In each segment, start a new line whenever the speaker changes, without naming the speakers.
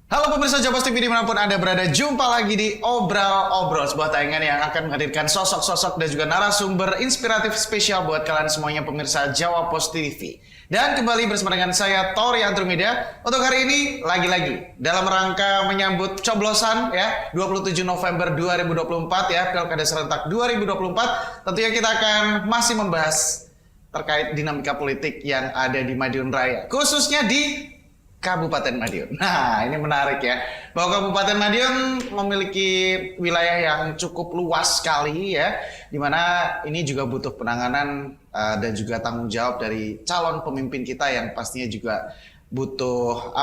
Halo pemirsa Jobos TV dimanapun Anda berada, jumpa lagi di Obrol-Obrol, sebuah tayangan yang akan menghadirkan sosok-sosok dan juga narasumber inspiratif spesial buat kalian semuanya pemirsa Jawa Post TV. Dan kembali bersama dengan saya Tori Andromeda. Untuk hari ini lagi-lagi dalam rangka menyambut coblosan ya 27 November 2024 ya, Pilkada serentak 2024. Tentunya kita akan masih membahas terkait dinamika politik yang ada di Madiun Raya, khususnya di Kabupaten Madiun. Nah, ini menarik ya, bahwa Kabupaten Madiun memiliki wilayah yang cukup luas sekali ya, dimana ini juga butuh penanganan dan juga tanggung jawab dari calon pemimpin kita yang pastinya juga butuh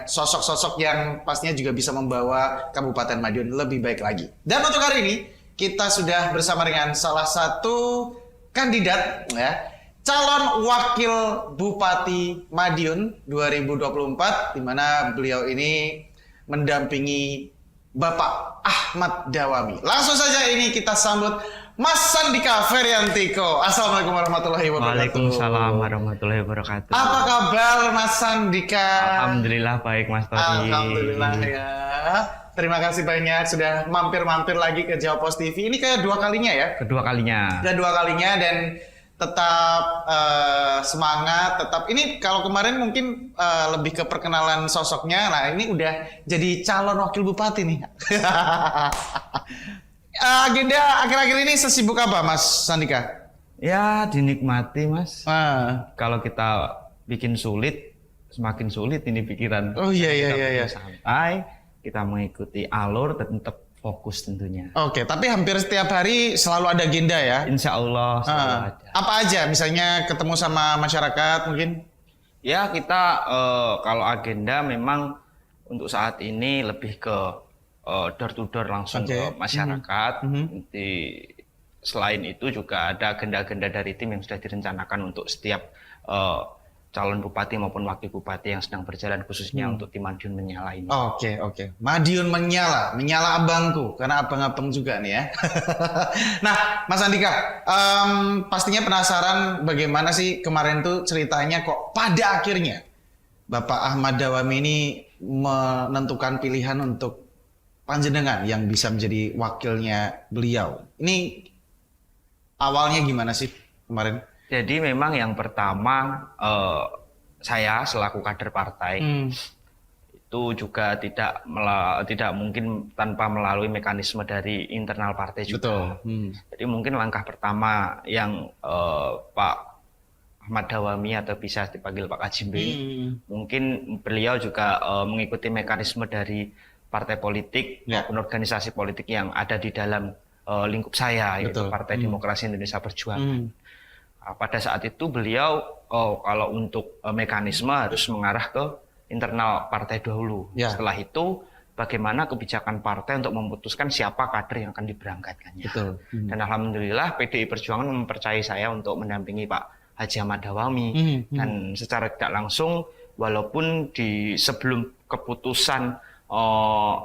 sosok-sosok yang pastinya juga bisa membawa Kabupaten Madiun lebih baik lagi. Dan untuk hari ini kita sudah bersama dengan salah satu kandidat ya, calon wakil Bupati Madiun 2024, di mana beliau ini mendampingi Bapak Ahmad Dawami. Langsung saja ini kita sambut Mas Sandika Feriantiko. Assalamualaikum warahmatullahi wabarakatuh.
Waalaikumsalam warahmatullahi wabarakatuh.
Apa kabar Mas Sandika?
Alhamdulillah baik Mas Tori.
Alhamdulillah ya. Terima kasih banyak sudah mampir-mampir lagi ke Jawa Post TV. Ini kedua kalinya ya?
Kedua kalinya dan
tetap semangat, tetap ini kalau kemarin mungkin lebih ke perkenalan sosoknya, nah ini udah jadi calon wakil bupati nih. Agenda akhir-akhir ini sesibuk apa Mas Sandika?
ya dinikmati Mas. Kalau kita bikin sulit, semakin sulit ini pikiran.
Oh iya.
Santai, kita mengikuti alur dan tetap fokus tentunya.
Oke, tapi hampir setiap hari selalu ada agenda ya?
Insya Allah selalu ada.
Apa aja? Misalnya ketemu sama masyarakat mungkin?
Ya kita kalau agenda memang untuk saat ini lebih ke door to door langsung ke masyarakat. Nanti selain itu juga ada agenda-agenda dari tim yang sudah direncanakan untuk setiap calon bupati maupun wakil bupati yang sedang berjalan, khususnya untuk tim Madiun Menyala ini.
Oke. Madiun Menyala abangku, karena abang-abang juga nih ya. Nah, Mas Andika, pastinya penasaran bagaimana sih kemarin tuh ceritanya kok pada akhirnya Bapak Ahmad Dawami ini menentukan pilihan untuk panjenengan yang bisa menjadi wakilnya beliau. Ini awalnya gimana sih kemarin?
Jadi memang yang pertama saya selaku kader partai itu juga tidak mungkin tanpa melalui mekanisme dari internal partai juga.
Betul.
Jadi mungkin langkah pertama yang Pak Ahmad Dawami atau bisa dipanggil Pak Kajimbing, mungkin beliau juga mengikuti mekanisme dari partai politik maupun organisasi politik yang ada di dalam lingkup saya, yaitu Partai Demokrasi Indonesia Perjuangan. Pada saat itu beliau kalau untuk mekanisme harus mengarah ke internal partai dahulu. Setelah itu bagaimana kebijakan partai untuk memutuskan siapa kader yang akan diberangkatkannya. Dan alhamdulillah PDI Perjuangan mempercayai saya untuk mendampingi Pak Haji Ahmad Dawami. Dan secara tidak langsung, walaupun di sebelum keputusan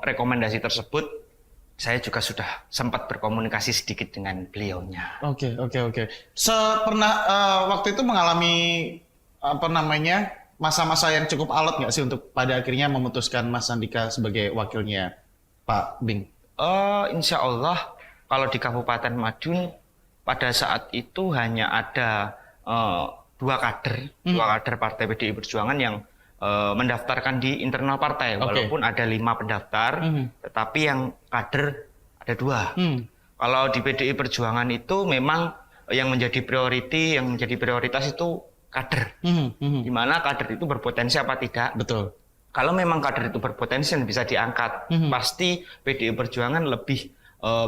rekomendasi tersebut, saya juga sudah sempat berkomunikasi sedikit dengan beliaunya.
Oke. Pernah waktu itu mengalami masa-masa yang cukup alot nggak sih untuk pada akhirnya memutuskan Mas Sandika sebagai wakilnya Pak Bing?
Insya Allah kalau di Kabupaten Madiun pada saat itu hanya ada dua kader Partai PDI Perjuangan yang mendaftarkan di internal partai, walaupun ada 5 pendaftar, tetapi yang kader ada 2. Kalau di PDI Perjuangan itu memang yang menjadi prioritas itu kader, di mana kader itu berpotensi apa tidak.
Betul.
Kalau memang kader itu berpotensi dan bisa diangkat, pasti PDI Perjuangan lebih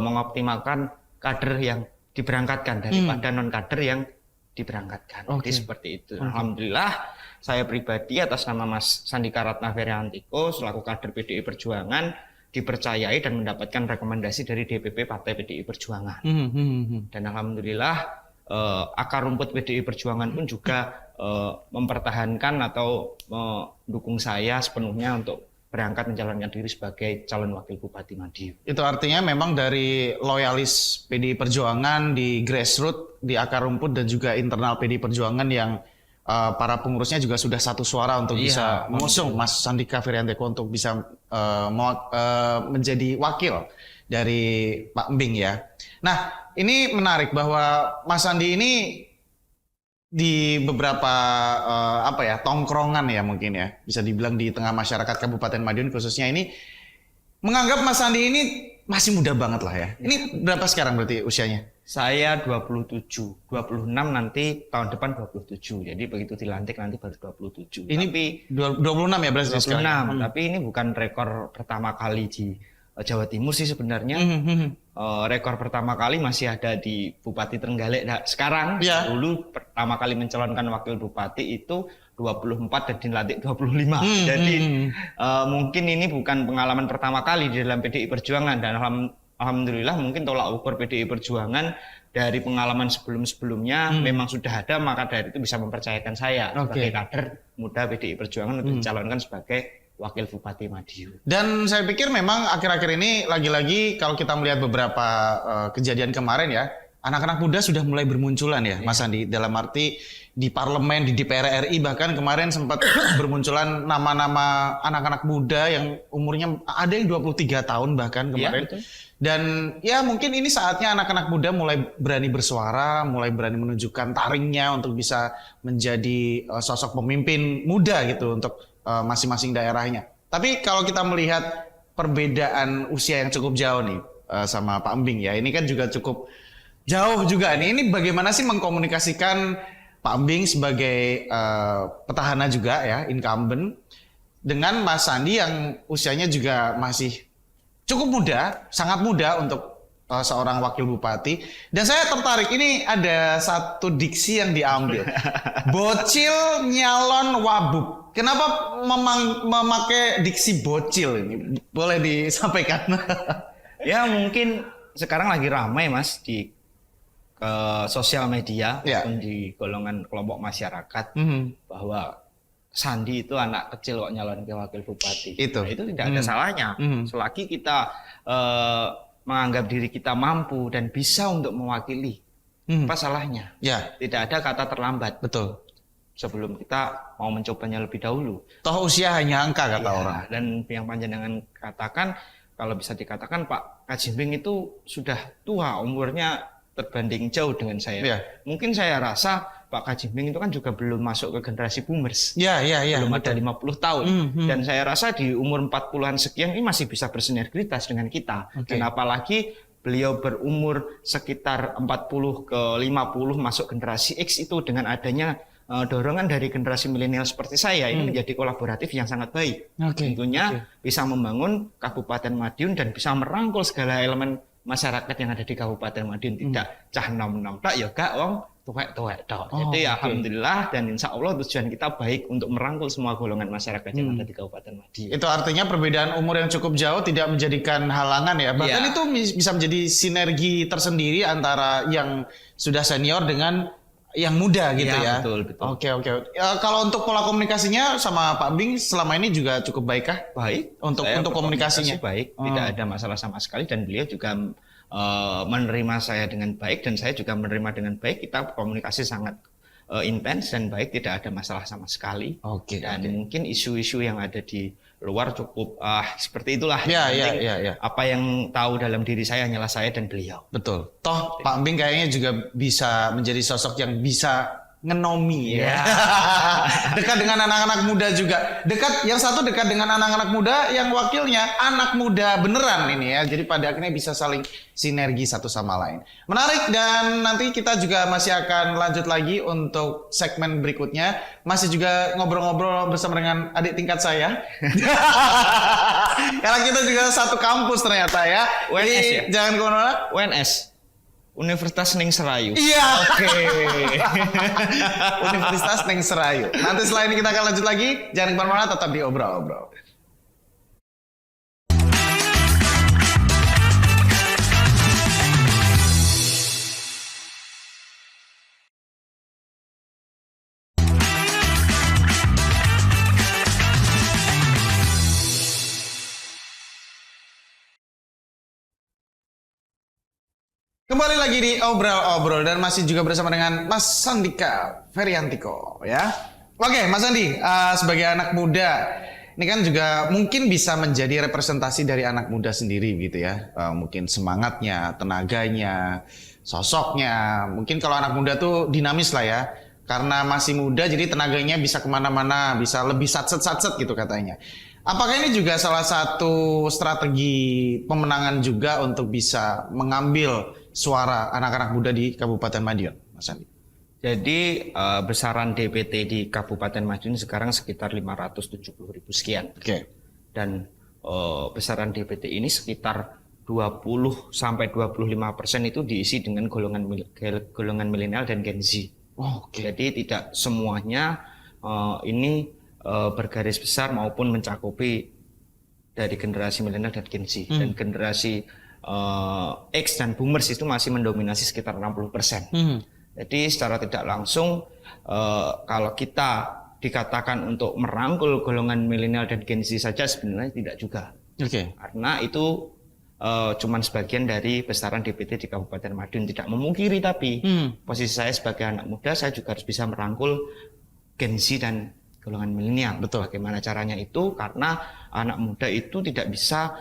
mengoptimalkan kader yang diberangkatkan daripada non kader yang diberangkatkan. Jadi seperti itu. Alhamdulillah saya pribadi atas nama Mas Sandika Ratna Feriantiko selaku kader PDI Perjuangan dipercayai dan mendapatkan rekomendasi dari DPP Partai PDI Perjuangan. Dan alhamdulillah akar rumput PDI Perjuangan pun juga mempertahankan atau mendukung saya sepenuhnya untuk berangkat mencalonkan diri sebagai calon wakil Bupati Madiun.
Itu artinya memang dari loyalis PDI Perjuangan di grassroots, di akar rumput dan juga internal PDI Perjuangan yang para pengurusnya juga sudah satu suara untuk bisa mengusung Mas Sandika Viryanto untuk bisa menjadi wakil dari Pak Embing ya. Nah, ini menarik bahwa Mas Sandi ini di beberapa tongkrongan ya mungkin ya, bisa dibilang di tengah masyarakat Kabupaten Madiun khususnya ini menganggap Mas Sandi ini masih muda banget lah ya. Ini berapa sekarang berarti usianya?
Saya 27, 26 nanti tahun depan 27. Jadi begitu dilantik nanti baru 27.
Ini
tapi
26 ya berarti
26,
sekarang.
tapi ini bukan rekor pertama kali di Jawa Timur sih sebenarnya. Rekor pertama kali masih ada di Bupati Trenggalek. Nah, sekarang dulu pertama kali mencalonkan wakil bupati itu 24 dan dilantik 25. Jadi mungkin ini bukan pengalaman pertama kali di dalam PDI Perjuangan, dan alhamdulillah mungkin tolak ukur PDI Perjuangan dari pengalaman sebelum-sebelumnya memang sudah ada, maka dari itu bisa mempercayakan saya sebagai kader muda PDI Perjuangan untuk dicalonkan sebagai Wakil Bupati Madiun.
Dan saya pikir memang akhir-akhir ini lagi-lagi kalau kita melihat beberapa kejadian kemarin ya, anak-anak muda sudah mulai bermunculan ya, Mas Andi. Dalam arti di parlemen, di DPR RI bahkan kemarin sempat bermunculan nama-nama anak-anak muda yang umurnya ada yang 23 tahun bahkan kemarin. Ya, dan ya mungkin ini saatnya anak-anak muda mulai berani bersuara, mulai berani menunjukkan taringnya untuk bisa menjadi sosok pemimpin muda gitu untuk masing-masing daerahnya. Tapi kalau kita melihat perbedaan usia yang cukup jauh nih sama Pak Embing ya, ini kan juga cukup jauh juga nih. Ini bagaimana sih mengkomunikasikan Pak Embing sebagai petahana juga ya, incumbent, dengan Mas Sandi yang usianya juga masih cukup muda, sangat muda untuk seorang wakil bupati. Dan saya tertarik, ini ada satu diksi yang diambil. Bocil nyalon wabub. Kenapa memakai diksi bocil ini? Boleh disampaikan?
Ya mungkin sekarang lagi ramai Mas di sosial media maupun di golongan kelompok masyarakat bahwa Sandi itu anak kecil kok nyalon ke wakil bupati.
Itu
tidak ada salahnya. Selagi kita menganggap diri kita mampu dan bisa untuk mewakili, apa salahnya?
Ya.
Tidak ada kata terlambat.
Betul.
Sebelum kita mau mencobanya lebih dahulu.
Toh usia hanya angka kata orang.
Dan yang panjenengan katakan, kalau bisa dikatakan Pak Kajimbing itu sudah tua, umurnya terbanding jauh dengan saya. Ya. Mungkin saya rasa Pak Kajimbing itu kan juga belum masuk ke generasi boomers.
Ya.
Belum
Betul.
ada 50 tahun. Dan saya rasa di umur 40-an sekian ini masih bisa bersinergitas dengan kita. Dan apalagi beliau berumur sekitar 40 ke 50 masuk generasi X itu dengan adanya dorongan dari generasi milenial seperti saya ini menjadi kolaboratif yang sangat baik. Tentunya bisa membangun Kabupaten Madiun dan bisa merangkul segala elemen masyarakat yang ada di Kabupaten Madiun. Tidak cah nom-nom tak ya gak wong tuwek-tuwek tok. Jadi alhamdulillah dan insya Allah tujuan kita baik untuk merangkul semua golongan masyarakat yang ada di Kabupaten Madiun. Itu
artinya perbedaan umur yang cukup jauh tidak menjadikan halangan ya. Bahkan itu bisa menjadi sinergi tersendiri antara yang sudah senior dengan yang muda gitu ya.
Betul.
Oke. Kalau untuk pola komunikasinya sama Pak Embing selama ini juga cukup baik kah?
Baik.
Untuk komunikasinya
baik, tidak ada masalah sama sekali dan beliau juga menerima saya dengan baik dan saya juga menerima dengan baik. Kita komunikasi sangat intens dan baik, tidak ada masalah sama sekali. Dan mungkin isu-isu yang ada di luar cukup seperti itulah.
Ya.
Apa yang tahu dalam diri saya hanyalah saya dan beliau.
Betul. Toh Pak Embing kayaknya juga bisa menjadi sosok yang bisa ngenomi ya. Dekat dengan anak-anak muda juga. Yang satu dekat dengan anak-anak muda, yang wakilnya anak muda beneran ini ya. Jadi pada akhirnya bisa saling sinergi satu sama lain. Menarik, dan nanti kita juga masih akan lanjut lagi untuk segmen berikutnya. Masih juga ngobrol-ngobrol bersama dengan adik tingkat saya. Karena kita juga satu kampus ternyata ya.
UNS ya?
Jangan kemana-mana.
UNS. Universitas Ning Serayu.
Iya. Universitas Ning Serayu. Nanti setelah ini kita akan lanjut lagi. Jangan kemana-mana, tetap di Obrol-Obrol. Kembali lagi di Obrol-Obrol dan masih juga bersama dengan Mas Sandika Feriantiko ya. Oke, Mas Sandi, sebagai anak muda, ini kan juga mungkin bisa menjadi representasi dari anak muda sendiri gitu ya. Mungkin semangatnya, tenaganya, sosoknya. Mungkin kalau anak muda tuh dinamis lah ya. Karena masih muda jadi tenaganya bisa kemana-mana, bisa lebih satset-satset gitu katanya. Apakah ini juga salah satu strategi pemenangan juga untuk bisa mengambil suara anak-anak muda di Kabupaten Madiun, Mas Andi?
Jadi besaran DPT di Kabupaten Madiun sekarang sekitar 570.000 sekian.
Oke.
Dan besaran DPT ini sekitar 20 sampai 25% itu diisi dengan golongan milenial dan Gen Z.
Oke.
Jadi tidak semuanya ini bergaris besar maupun mencakupi dari generasi milenial dan Gen Z. Dan generasi X dan Boomers itu masih mendominasi sekitar 60%. Jadi secara tidak langsung kalau kita dikatakan untuk merangkul golongan milenial dan Gen Z saja sebenarnya tidak juga.
Oke.
Karena itu cuman sebagian dari besaran DPT di Kabupaten Madiun. Tidak memungkiri, tapi posisi saya sebagai anak muda, saya juga harus bisa merangkul Gen Z dan golongan milenial.
Betul.
Bagaimana caranya itu? Karena anak muda itu tidak bisa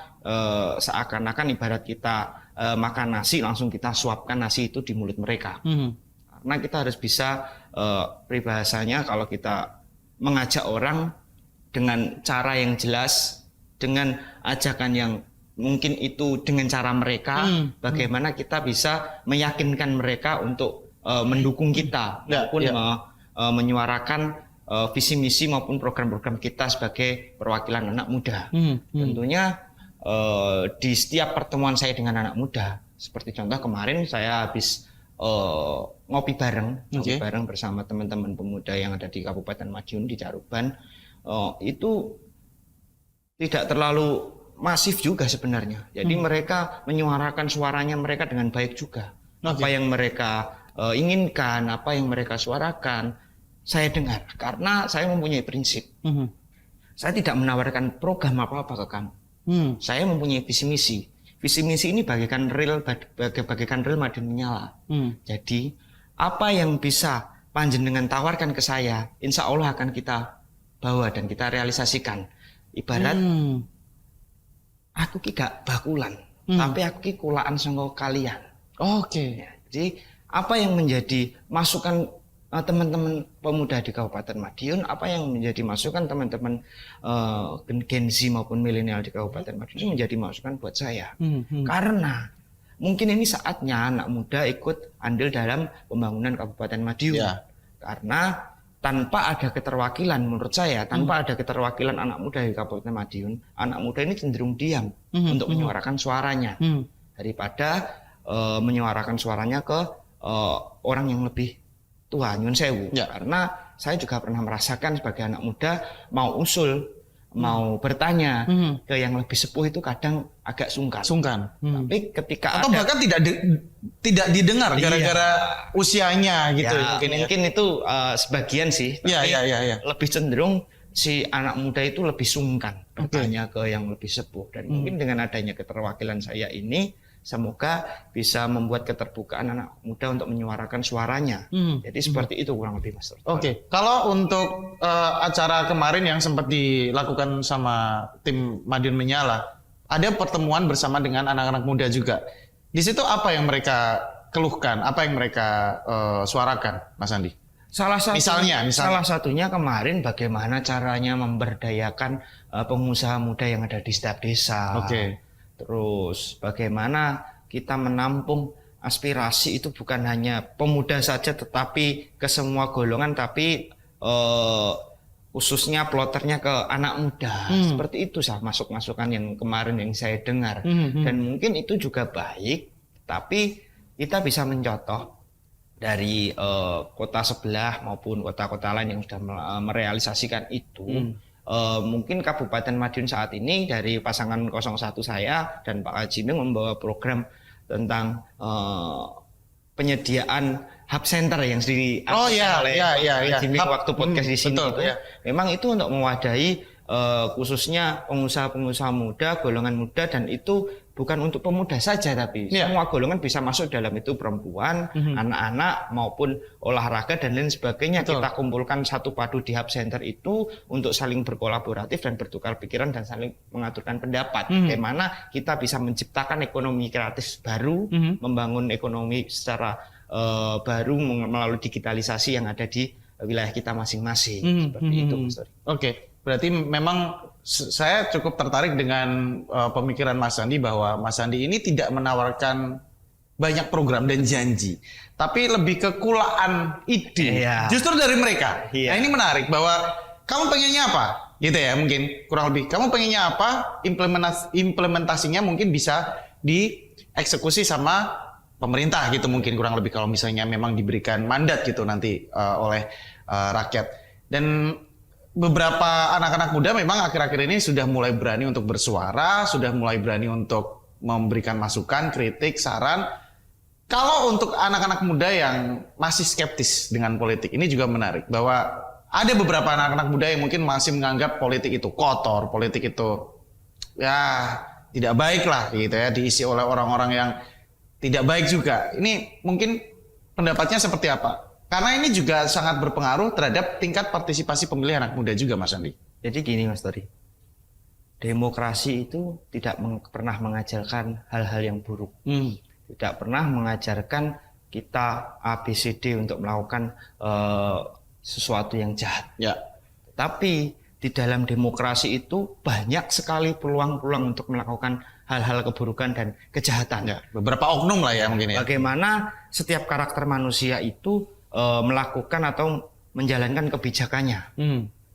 seakan-akan ibarat kita makan nasi langsung kita suapkan nasi itu di mulut mereka. Karena kita harus bisa peribahasanya kalau kita mengajak orang dengan cara yang jelas, dengan ajakan yang mungkin itu dengan cara mereka, bagaimana kita bisa meyakinkan mereka untuk mendukung kita, maupun menyuarakan visi misi maupun program-program kita sebagai perwakilan anak muda. Tentunya di setiap pertemuan saya dengan anak muda, seperti contoh kemarin saya habis ngopi bareng bersama teman-teman pemuda yang ada di Kabupaten Madiun di Caruban, itu tidak terlalu masif juga sebenarnya. Jadi mereka menyuarakan suaranya mereka dengan baik juga. Apa yang mereka inginkan, apa yang mereka suarakan, saya dengar. Karena saya mempunyai prinsip. Saya tidak menawarkan program apa-apa ke kamu. Saya mempunyai visi misi. Visi misi ini bagaikan rel Madiun menyala. Jadi apa yang bisa panjenengan tawarkan ke saya, insya Allah akan kita bawa dan kita realisasikan. Ibarat aku ki gak bakulan, tapi aku ki kulaan sanggo kalian.
Oke.
Ya, jadi apa yang menjadi masukan teman-teman pemuda di Kabupaten Madiun, apa yang menjadi masukan teman-teman Gen Z maupun milenial di Kabupaten Madiun itu menjadi masukan buat saya. Karena mungkin ini saatnya anak muda ikut andil dalam pembangunan Kabupaten Madiun. Ya. Karena tanpa ada keterwakilan, menurut saya, tanpa ada keterwakilan anak muda di Kabupaten Madiun, anak muda ini cenderung diam untuk menyuarakan suaranya. Daripada menyuarakan suaranya ke orang yang lebih tua, nyun sewu. Ya. Karena saya juga pernah merasakan sebagai anak muda mau usul, mau bertanya ke yang lebih sepuh itu kadang agak sungkan. Tapi ketika
atau bahkan tidak didengar gara-gara usianya gitu.
Ya, mungkin itu sebagian sih. Tapi lebih cenderung si anak muda itu lebih sungkan bertanya ke yang lebih sepuh. Dan mungkin dengan adanya keterwakilan saya ini, semoga bisa membuat keterbukaan anak muda untuk menyuarakan suaranya. Jadi seperti itu kurang lebih, Mas.
Oke. Kalau untuk acara kemarin yang sempat dilakukan sama tim Madiun Menyala, ada pertemuan bersama dengan anak-anak muda juga. Di situ apa yang mereka keluhkan, apa yang mereka suarakan, Mas Andi?
Salah
Misalnya.
Satunya kemarin bagaimana caranya memberdayakan pengusaha muda yang ada di setiap desa.
Oke.
Terus bagaimana kita menampung aspirasi itu bukan hanya pemuda saja tetapi ke semua golongan, tapi khususnya ploternya ke anak muda. Seperti itu masukan yang kemarin yang saya dengar. Dan mungkin itu juga baik, tapi kita bisa mencontoh dari kota sebelah maupun kota-kota lain yang sudah merealisasikan itu. Mungkin Kabupaten Madiun saat ini dari pasangan 01 saya dan Pak Haji membawa program tentang penyediaan hub center yang diakses oleh Haji waktu podcast di sini. Betul, itu memang itu untuk mewadahi khususnya pengusaha-pengusaha muda, golongan muda, dan itu bukan untuk pemuda saja, tapi semua golongan bisa masuk dalam itu, perempuan, anak-anak maupun olahraga dan lain sebagainya.
Betul.
Kita kumpulkan satu padu di Hub Center itu untuk saling berkolaboratif dan bertukar pikiran dan saling mengaturkan pendapat. Bagaimana kita bisa menciptakan ekonomi kreatif baru, membangun ekonomi secara baru melalui digitalisasi yang ada di wilayah kita masing-masing. Seperti itu, Mas Tori.
Oke, berarti memang saya cukup tertarik dengan pemikiran Mas Andi bahwa Mas Andi ini tidak menawarkan banyak program dan janji, tapi lebih ke kulaan ide.
Iya.
Justru dari mereka.
Iya.
Nah, ini menarik bahwa kamu pengennya apa? Gitu ya, mungkin kurang lebih. Kamu pengennya apa? Implementasinya mungkin bisa dieksekusi sama pemerintah gitu, mungkin kurang lebih, kalau misalnya memang diberikan mandat gitu nanti oleh rakyat. Dan beberapa anak-anak muda memang akhir-akhir ini sudah mulai berani untuk bersuara, sudah mulai berani untuk memberikan masukan, kritik, saran. Kalau untuk anak-anak muda yang masih skeptis dengan politik, ini juga menarik bahwa ada beberapa anak-anak muda yang mungkin masih menganggap politik itu kotor, politik itu ya tidak baik lah gitu ya, diisi oleh orang-orang yang tidak baik juga. Ini mungkin pendapatnya seperti apa? Karena ini juga sangat berpengaruh terhadap tingkat partisipasi pemilih anak muda juga, Mas Andi.
Jadi gini, Mas Tori, demokrasi itu tidak pernah mengajarkan hal-hal yang buruk, tidak pernah mengajarkan kita ABCD untuk melakukan sesuatu yang jahat.
Ya.
Tapi di dalam demokrasi itu banyak sekali peluang-peluang untuk melakukan hal-hal keburukan dan kejahatan.
Ya, beberapa oknum lah ya mungkin ya.
Bagaimana setiap karakter manusia itu melakukan atau menjalankan kebijakannya.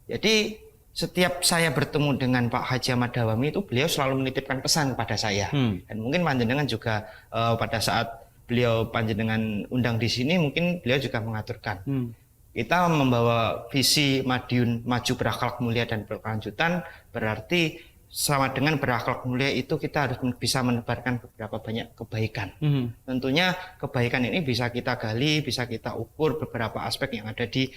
Jadi setiap saya bertemu dengan Pak Haji Ahmad Dawami itu beliau selalu menitipkan pesan kepada saya. Dan mungkin panjenengan juga pada saat beliau panjenengan undang di sini mungkin beliau juga mengaturkan. Kita membawa visi Madiun maju berakhlak mulia dan berkelanjutan, berarti sama dengan berakhlak mulia itu kita harus bisa menebarkan beberapa banyak kebaikan. Tentunya kebaikan ini bisa kita gali, bisa kita ukur beberapa aspek yang ada di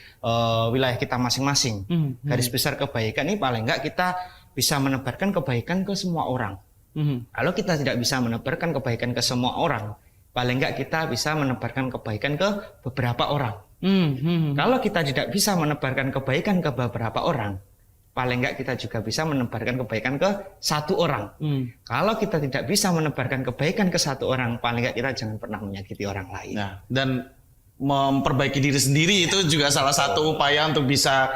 wilayah kita masing-masing. Garis besar kebaikan ini paling enggak kita bisa menebarkan kebaikan ke semua orang. Kalau kita tidak bisa menebarkan kebaikan ke semua orang, paling enggak kita bisa menebarkan kebaikan ke beberapa orang. Kalau kita tidak bisa menebarkan kebaikan ke beberapa orang, paling enggak kita juga bisa menebarkan kebaikan ke satu orang. Kalau kita tidak bisa menebarkan kebaikan ke satu orang, paling enggak kita jangan pernah menyakiti orang lain.
Nah, dan memperbaiki diri sendiri itu juga salah satu upaya untuk bisa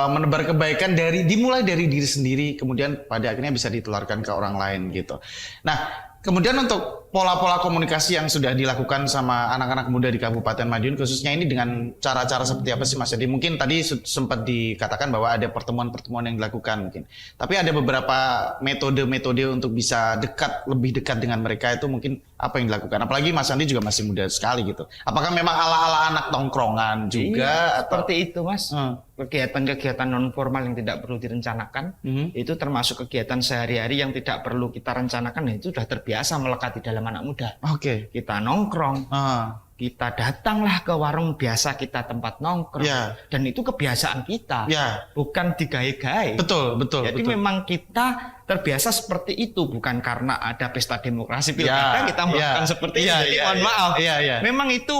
menebar kebaikan dimulai dari diri sendiri, kemudian pada akhirnya bisa ditularkan ke orang lain gitu. Nah, kemudian untuk pola-pola komunikasi yang sudah dilakukan sama anak-anak muda di Kabupaten Madiun, khususnya ini dengan cara-cara seperti apa sih Mas Adi? Mungkin tadi sempat dikatakan bahwa ada pertemuan-pertemuan yang dilakukan mungkin. Tapi ada beberapa metode-metode untuk bisa lebih dekat dengan mereka itu mungkin apa yang dilakukan? Apalagi Mas Andi juga masih muda sekali gitu. Apakah memang ala-ala anak tongkrongan juga?
Iya, seperti itu Mas. Kegiatan-kegiatan non formal yang tidak perlu direncanakan, itu termasuk kegiatan sehari-hari yang tidak perlu kita rencanakan, itu sudah terbiasa melekat di dalam anak muda.
Oke.
Kita nongkrong, kita datanglah ke warung biasa kita tempat nongkrong, dan itu kebiasaan kita, bukan digawe-gawe.
Betul.
Jadi memang kita terbiasa seperti itu, bukan karena ada pesta demokrasi pilkada kita melakukan seperti itu. Jadi mohon maaf, memang itu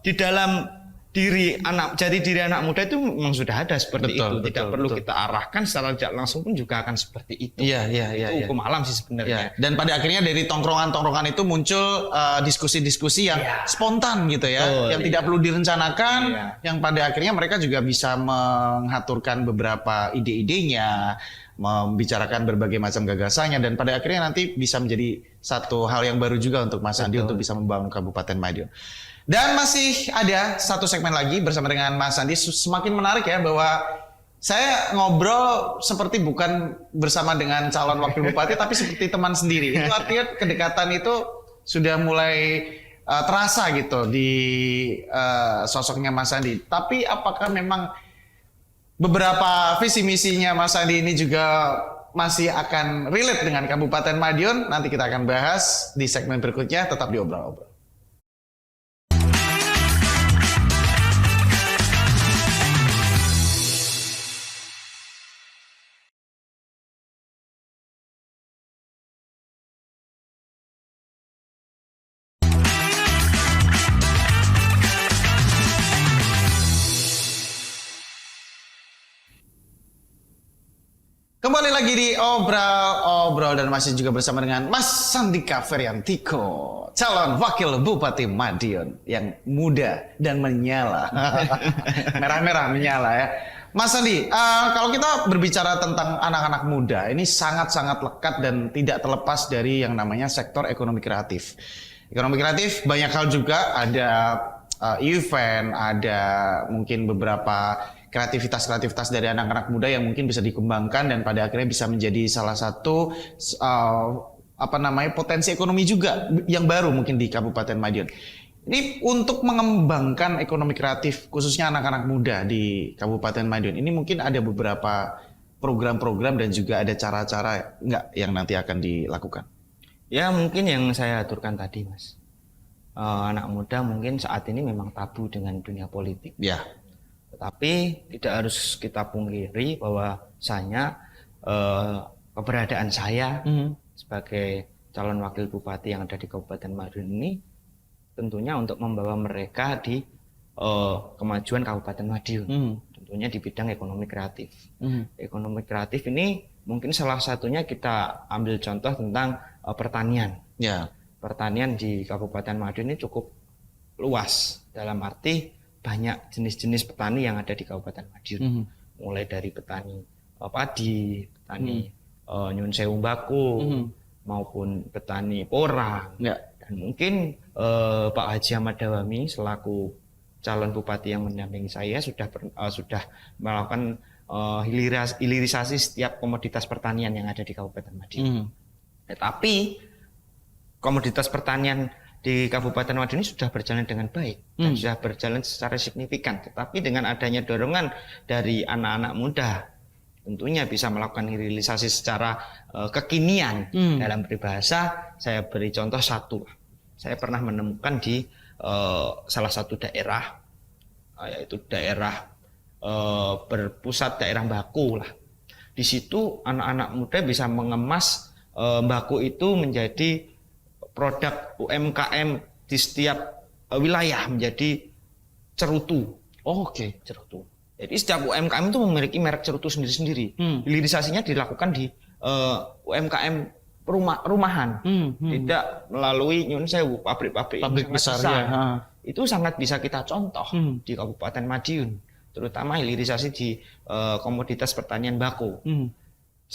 di dalam diri anak muda itu memang sudah ada seperti itu. Tidak perlu kita arahkan secara tidak langsung pun juga akan seperti itu. Itu hukum alam sih sebenarnya.
Dan pada akhirnya dari tongkrongan-tongkrongan itu muncul diskusi-diskusi yang spontan gitu ya, yang tidak perlu direncanakan, yang pada akhirnya mereka juga bisa mengaturkan beberapa ide-idenya, membicarakan berbagai macam gagasannya, dan pada akhirnya nanti bisa menjadi satu hal yang baru juga untuk Mas Andi untuk bisa membangun Kabupaten Madiun. Dan masih ada satu segmen lagi bersama dengan Mas Andi. Semakin menarik ya, bahwa saya ngobrol seperti bukan bersama dengan calon wakil bupati, tapi seperti teman sendiri. Itu artinya kedekatan itu sudah mulai terasa gitu di sosoknya Mas Andi. Tapi apakah memang beberapa visi misinya Mas Andi ini juga masih akan relate dengan Kabupaten Madiun? Nanti kita akan bahas di segmen berikutnya. Tetap di Obrol-Obrol. Kembali lagi di Obrol dan masih juga bersama dengan Mas Sandika Feriantiko, calon wakil Bupati Madiun yang muda dan menyala. Merah-merah menyala ya. Mas Sandi, kalau kita berbicara tentang anak-anak muda, ini sangat-sangat lekat dan tidak terlepas dari yang namanya sektor ekonomi kreatif. Ekonomi kreatif banyak hal juga, ada event, ada mungkin beberapa kreativitas dari anak-anak muda yang mungkin bisa dikembangkan dan pada akhirnya bisa menjadi salah satu potensi ekonomi juga yang baru mungkin di Kabupaten Madiun. Ini untuk mengembangkan ekonomi kreatif khususnya anak-anak muda di Kabupaten Madiun. Ini mungkin ada beberapa program-program dan juga ada cara-cara nggak yang nanti akan dilakukan?
Ya mungkin yang saya aturkan tadi, Mas. Anak muda mungkin saat ini memang tabu dengan dunia politik.
Ya.
Tetapi tidak harus kita pungkiri bahwasanya keberadaan saya sebagai calon wakil bupati yang ada di Kabupaten Madiun ini tentunya untuk membawa mereka di kemajuan Kabupaten Madiun. Tentunya di bidang ekonomi kreatif. Ekonomi kreatif ini mungkin salah satunya kita ambil contoh tentang pertanian.
Ya.
Pertanian di Kabupaten Madiun ini cukup luas dalam arti banyak jenis-jenis petani yang ada di Kabupaten Madiun, mulai dari petani padi, petani nyun sewu baku, maupun petani porang. Ya. Dan mungkin Pak Haji Ahmad Dawami selaku calon bupati yang mendampingi saya sudah melakukan hilirisasi setiap komoditas pertanian yang ada di Kabupaten Madiun. Tetapi komoditas pertanian di Kabupaten Madiun ini sudah berjalan dengan baik dan sudah berjalan secara signifikan. Tetapi dengan adanya dorongan dari anak-anak muda, tentunya bisa melakukan hilirisasi secara kekinian. Dalam peribahasa, saya beri contoh satu. Saya pernah menemukan di salah satu daerah, yaitu daerah berpusat daerah Baku lah. Di situ anak-anak muda bisa mengemas Baku itu menjadi produk UMKM di setiap wilayah menjadi cerutu.
Oke.
Cerutu. Jadi setiap UMKM itu memiliki merek cerutu sendiri-sendiri. Hilirisasinya dilakukan di UMKM rumahan, tidak melalui nyun sewu pabrik-pabrik
besar.
Itu sangat bisa kita contoh di Kabupaten Madiun, terutama hilirisasi di komoditas pertanian Baku.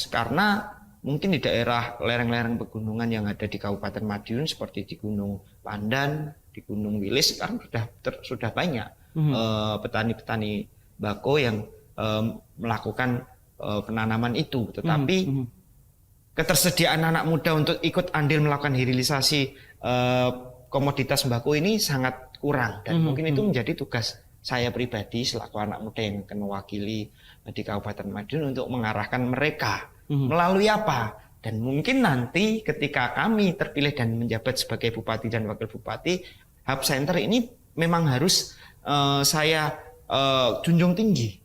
Karena mungkin di daerah lereng-lereng pegunungan yang ada di Kabupaten Madiun seperti di Gunung Pandan, di Gunung Wilis sekarang sudah banyak petani-petani bako yang melakukan penanaman itu. Tetapi ketersediaan anak muda untuk ikut andil melakukan hilirisasi komoditas bako ini sangat kurang dan mungkin itu menjadi tugas saya pribadi selaku anak muda yang akan mewakili di Kabupaten Madiun untuk mengarahkan mereka. Melalui apa? Dan mungkin nanti ketika kami terpilih dan menjabat sebagai bupati dan wakil bupati, hub center ini memang harus saya junjung tinggi.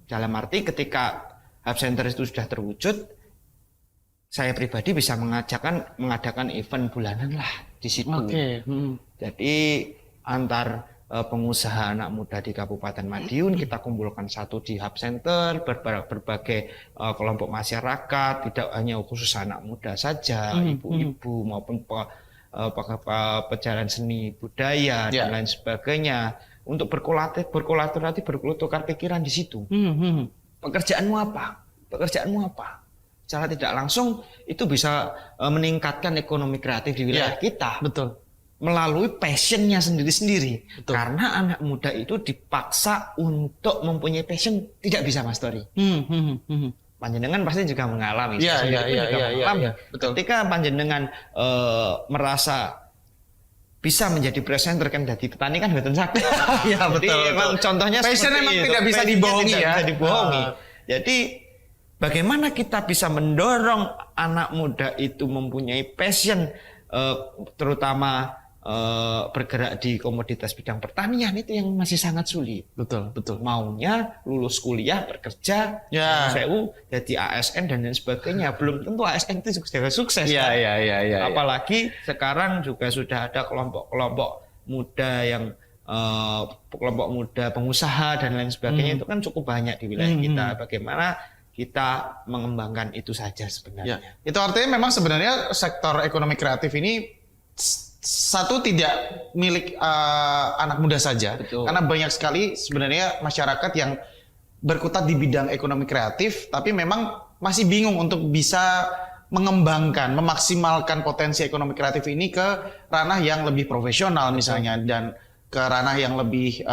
Dalam arti ketika hub center itu sudah terwujud, saya pribadi bisa mengadakan event bulanan lah di situ. Jadi antar pengusaha anak muda di Kabupaten Madiun kita kumpulkan satu di hub center, berbagai kelompok masyarakat, tidak hanya khusus anak muda saja, ibu-ibu maupun pejalan seni budaya dan lain sebagainya untuk berkolaborasi, bertukar pikiran di situ. Pekerjaanmu apa? Secara tidak langsung itu bisa meningkatkan ekonomi kreatif di wilayah kita. Betul. Melalui passionnya sendiri-sendiri. Karena anak muda itu dipaksa untuk mempunyai passion tidak bisa, Mas Tori. Panjenengan pasti juga mengalami. Betul. Ketika panjenengan merasa bisa menjadi presenter kan jadi petani kan betul sakit.
Iya betul.
Jadi memang contohnya
passion memang
itu.
tidak bisa dibohongi ya.
Bisa dibohongi. Jadi bagaimana kita bisa mendorong anak muda itu mempunyai passion terutama bergerak di komoditas bidang pertanian itu yang masih sangat sulit. Betul. Maunya lulus kuliah bekerja, sewu jadi ASN dan lain sebagainya. Belum tentu ASN itu juga sukses. Apalagi sekarang juga sudah ada kelompok-kelompok muda yang kelompok muda pengusaha dan lain sebagainya itu kan cukup banyak di wilayah kita. Bagaimana kita mengembangkan itu saja
Ya,
sebenarnya.
itu artinya memang sebenarnya sektor ekonomi kreatif ini satu tidak milik anak muda saja,
Betul.
karena banyak sekali sebenarnya masyarakat yang berkutat di bidang ekonomi kreatif, tapi memang masih bingung untuk bisa mengembangkan, memaksimalkan potensi ekonomi kreatif ini ke ranah yang lebih profesional misalnya dan ke ranah yang lebih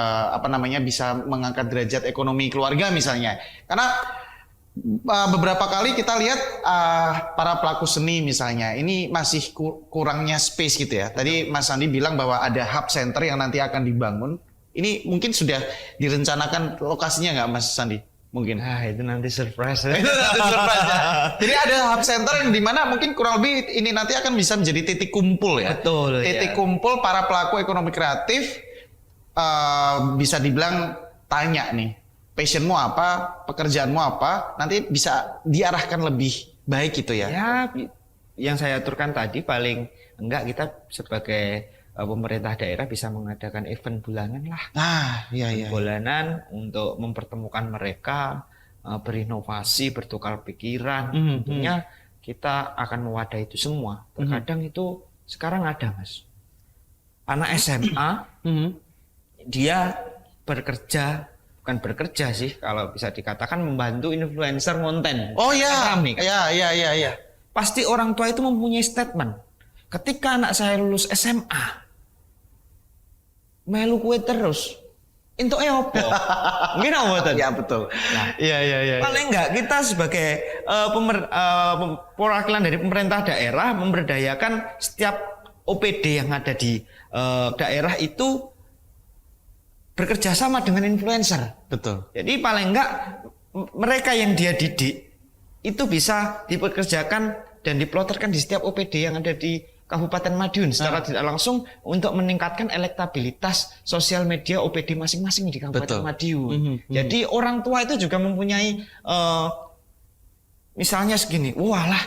bisa mengangkat derajat ekonomi keluarga misalnya. Karena beberapa kali kita lihat para pelaku seni misalnya ini masih kurangnya space gitu ya. Tadi Mas Sandi bilang bahwa ada hub center yang nanti akan dibangun. Ini mungkin sudah direncanakan lokasinya nggak Mas Sandi? Mungkin.
Nah, itu nanti surprise.
Itu nanti surprise ya. Jadi ada hub center yang dimana mungkin kurang lebih ini nanti akan bisa menjadi titik kumpul ya.
Betul.
Titik kumpul para pelaku ekonomi kreatif bisa dibilang tanya nih, passionmu apa, pekerjaanmu apa, nanti bisa diarahkan lebih baik gitu ya.
Ya, yang saya aturkan tadi paling enggak kita sebagai pemerintah daerah bisa mengadakan event bulanan lah.
Iya.
Bulanan untuk mempertemukan mereka, berinovasi, bertukar pikiran. Tentunya kita akan mewadahi itu semua. Terkadang itu sekarang ada, Mas. Anak SMA, dia bekerja, bukan bekerja sih, kalau bisa dikatakan membantu influencer konten.
Oh iya.
Rame, kan?
Iya.
Pasti orang tua itu mempunyai statement. Ketika anak saya lulus SMA, melu kue terus. Entuk opo? Mungkin apa betul?
Iya betul.
Nah,
Iya.
paling enggak kita sebagai perwakilan dari pemerintah daerah memberdayakan setiap OPD yang ada di daerah itu bekerja sama dengan influencer.
Betul.
Jadi paling enggak mereka yang dia didik itu bisa dipekerjakan dan diploterkan di setiap OPD yang ada di Kabupaten Madiun secara tidak langsung untuk meningkatkan elektabilitas sosial media OPD masing-masing di Kabupaten Madiun. Jadi orang tua itu juga mempunyai misalnya segini, walah,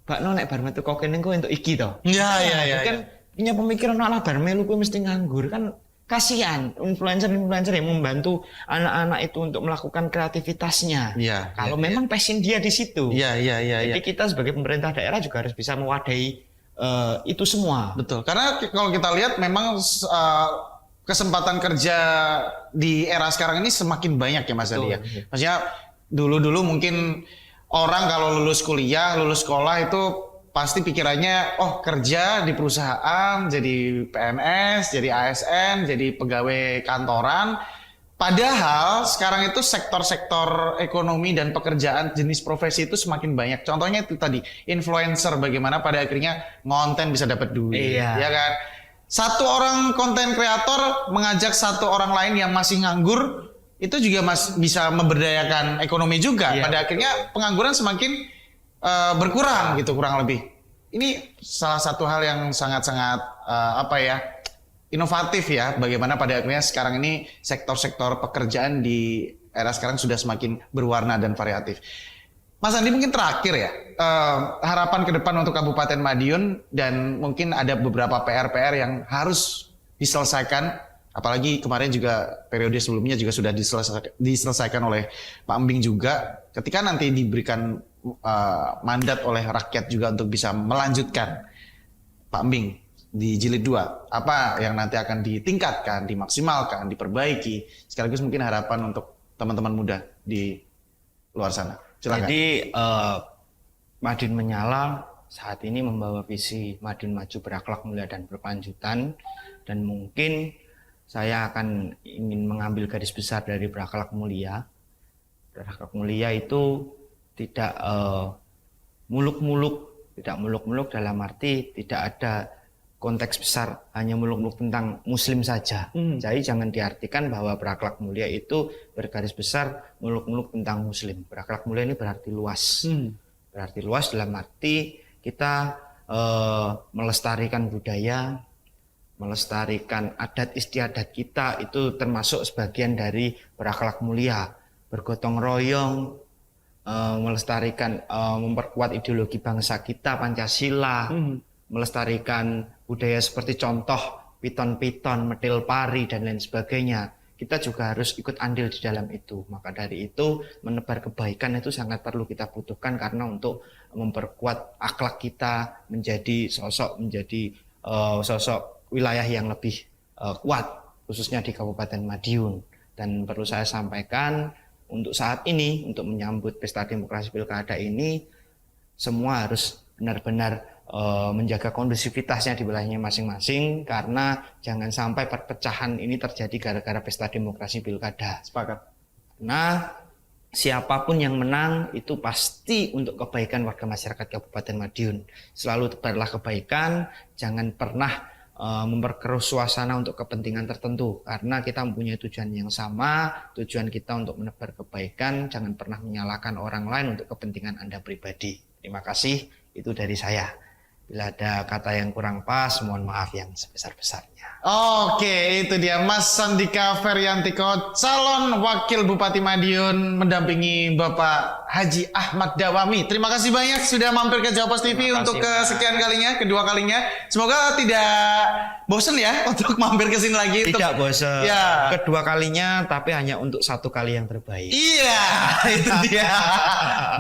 Mbak Nonek bar metu koken engko entuk iki to.
Iya.
Kan punya pemikiran ala bar melu kuwi mesti nganggur kan. Kasihan influencer yang membantu anak-anak itu untuk melakukan kreativitasnya.
Iya.
Kalau memang passion dia di situ.
Iya.
Jadi kita sebagai pemerintah daerah juga harus bisa mewadahi itu semua.
Betul. Karena kalau kita lihat memang kesempatan kerja di era sekarang ini semakin banyak ya Mas Adi ya. Maksudnya dulu mungkin orang kalau lulus kuliah, lulus sekolah itu pasti pikirannya, oh kerja di perusahaan, jadi PNS, jadi ASN, jadi pegawai kantoran. Padahal sekarang itu sektor-sektor ekonomi dan pekerjaan jenis profesi itu semakin banyak. Contohnya itu tadi, influencer bagaimana pada akhirnya ngonten bisa dapat duit.
Iya.
Ya kan? Satu orang konten kreator mengajak satu orang lain yang masih nganggur, itu juga bisa memberdayakan ekonomi juga.
Iya,
Pada akhirnya pengangguran semakin berkurang gitu kurang lebih. Ini salah satu hal yang sangat-sangat inovatif ya. Bagaimana pada akhirnya sekarang ini sektor-sektor pekerjaan di era sekarang sudah semakin berwarna dan variatif. Mas Andi mungkin terakhir ya, harapan ke depan untuk Kabupaten Madiun dan mungkin ada beberapa PR-PR yang harus diselesaikan. Apalagi kemarin juga periode sebelumnya juga sudah diselesaikan oleh Pak Embing juga. Ketika nanti diberikan mandat oleh rakyat juga untuk bisa melanjutkan Pak Embing di jilid 2, apa yang nanti akan ditingkatkan, dimaksimalkan, diperbaiki, sekaligus mungkin harapan untuk teman-teman muda di luar sana. Silakan.
Jadi Madiun Menyala saat ini membawa visi Madiun Maju Berakhlak Mulia dan Berkelanjutan, dan mungkin saya akan ingin mengambil garis besar dari berakhlak mulia. Berakhlak mulia itu tidak muluk-muluk, tidak muluk-muluk dalam arti tidak ada konteks besar hanya muluk-muluk tentang muslim saja. Jadi jangan diartikan bahwa berakhlak mulia itu bergaris besar muluk-muluk tentang muslim. Berakhlak mulia ini berarti luas. Berarti luas dalam arti kita melestarikan budaya, melestarikan adat istiadat kita, itu termasuk sebagian dari berakhlak mulia. Bergotong royong, melestarikan, memperkuat ideologi bangsa kita Pancasila, melestarikan budaya seperti contoh piton-piton, medil pari dan lain sebagainya. kita juga harus ikut andil di dalam itu. Maka dari itu menebar kebaikan itu sangat perlu kita butuhkan karena untuk memperkuat akhlak kita menjadi sosok wilayah yang lebih kuat khususnya di Kabupaten Madiun. Dan perlu saya sampaikan untuk saat ini untuk menyambut pesta demokrasi pilkada ini semua harus benar-benar menjaga kondusivitasnya di wilayahnya masing-masing karena jangan sampai perpecahan ini terjadi gara-gara pesta demokrasi pilkada.
Sepakat.
Nah, siapapun yang menang itu pasti untuk kebaikan warga masyarakat Kabupaten Madiun. Selalu tebarlah kebaikan, jangan pernah memperkeruh suasana untuk kepentingan tertentu karena kita mempunyai tujuan yang sama, tujuan kita untuk menebar kebaikan, jangan pernah menyalahkan orang lain untuk kepentingan Anda pribadi. Terima kasih, itu dari saya. Bila ada kata yang kurang pas, mohon maaf yang sebesar-besarnya.
Oke, itu dia Mas Sandika Feryantiko, calon Wakil Bupati Madiun mendampingi Bapak Haji Ahmad Dawami. Terima kasih banyak sudah mampir ke Jawa Pos TV untuk kesekian kalinya, kedua kalinya. Semoga tidak bosan ya untuk mampir ke sini lagi.
Tidak bosan.
Ya.
Kedua kalinya, tapi hanya untuk satu kali yang terbaik.
Iya, itu dia.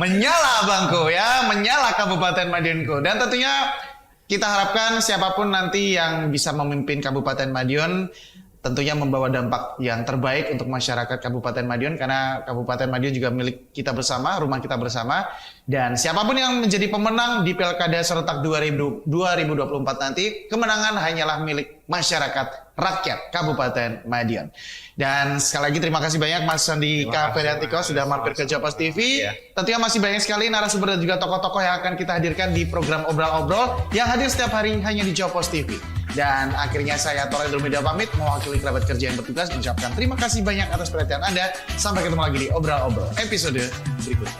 Menyala Bangku ya, menyala Kabupaten Madiunku. Dan tentunya kita harapkan siapapun nanti yang bisa memimpin Kabupaten Madiun tentunya membawa dampak yang terbaik untuk masyarakat Kabupaten Madiun karena Kabupaten Madiun juga milik kita bersama, rumah kita bersama. Dan siapapun yang menjadi pemenang di Pilkada serentak 2024 nanti, kemenangan hanyalah milik masyarakat rakyat Kabupaten Madiun. Dan sekali lagi terima kasih banyak Mas Sandika Feryantiko sudah mampir ke Jawa Pos TV.
Ya.
Tentunya masih banyak sekali narasumber dan juga tokoh-tokoh yang akan kita hadirkan di program Obrol-Obrol yang hadir setiap hari hanya di Jawa Pos TV. Dan akhirnya saya Tora Indromeda pamit mewakili kerabat kerja yang bertugas mengucapkan terima kasih banyak atas perhatian Anda. Sampai ketemu lagi di Obrol-Obrol episode berikutnya.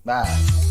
Bye.